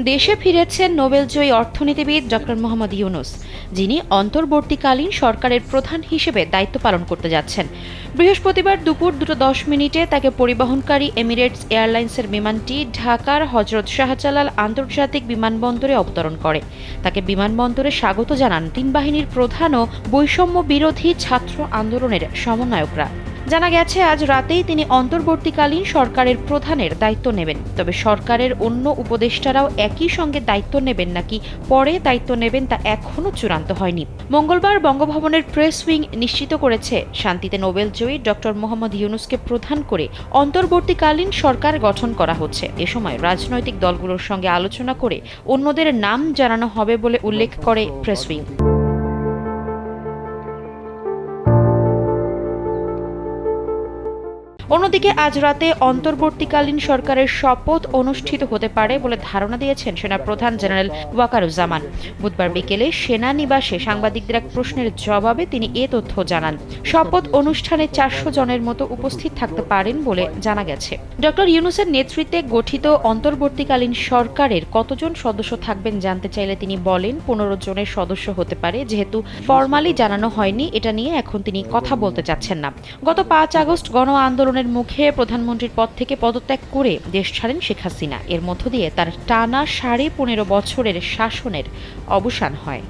দেশে ফিরেছেন নোবেলজয়ী অর্থনীতিবিদ ডক্টর মোহাম্মদ ইউনূস, যিনি অন্তর্বর্তীকালীন সরকারের প্রধান হিসেবে দায়িত্ব পালন করতে যাচ্ছেন। বৃহস্পতিবার দুপুর 2:10 তাকে পরিবহনকারী এমিরেটস এয়ারলাইন্সের বিমানটি ঢাকার হজরত শাহজালাল আন্তর্জাতিক বিমানবন্দরে অবতরণ করে। তাকে বিমানবন্দরে স্বাগত জানান তিন বাহিনীর প্রধান ও বৈষম্য বিরোধী ছাত্র আন্দোলনের সমন্বয়করা। জানা গেছে, আজ রাতেই তিনি অন্তর্বর্তীকালীন সরকারের প্রধানের দায়িত্ব নেবেন। তবে সরকারের অন্য উপদেষ্টারাও একই সঙ্গে দায়িত্ব নেবেন নাকি পরে দায়িত্ব নেবেন তা এখনও চূড়ান্ত হয়নি। মঙ্গলবার বঙ্গভবনের প্রেস উইং নিশ্চিত করেছে, শান্তিতে নোবেলজয়ী ডক্টর মোহাম্মদ ইউনূসকে প্রধান করে অন্তর্বর্তীকালীন সরকার গঠন করা হচ্ছে। এ সময় রাজনৈতিক দলগুলোর সঙ্গে আলোচনা করে অন্যদের নাম জানানো হবে বলে উল্লেখ করে প্রেস উইং। অন্যদিকে আজ রাতে অন্তর্বর্তীকালীন সরকারের শপথ অনুষ্ঠিত হতে পারে বলে ধারণা দিয়েছেন সেনাপ্রধান জেনারেল ওয়াকারুজ্জামান। বুধবার বিকেলে সেনানিবাসে সাংবাদিকদের এক প্রশ্নের জবাবে তিনি এ তথ্য জানান। শপথ অনুষ্ঠানে 400 জনের মতো উপস্থিত থাকতে পারেন বলে জানা গেছে। ডক্টর ইউনূসের নেতৃত্বে গঠিত অন্তর্বর্তীকালীন সরকারের কতজন সদস্য থাকবেন জানতে চাইলে তিনি বলেন, 15 জনের সদস্য হতে পারে। যেহেতু ফরমালি জানানো হয়নি, এটা নিয়ে এখন তিনি কথা বলতে চাচ্ছেন না। গত 5 আগস্ট গণ আন্দোলনের মুখে প্রধানমন্ত্রীর পদ থেকে পদত্যাগ করে দেশ ছাড়েন শেখ হাসিনা। এর মধ্য দিয়ে তার টানা 15.5 বছরের শাসনের অবসান হয়।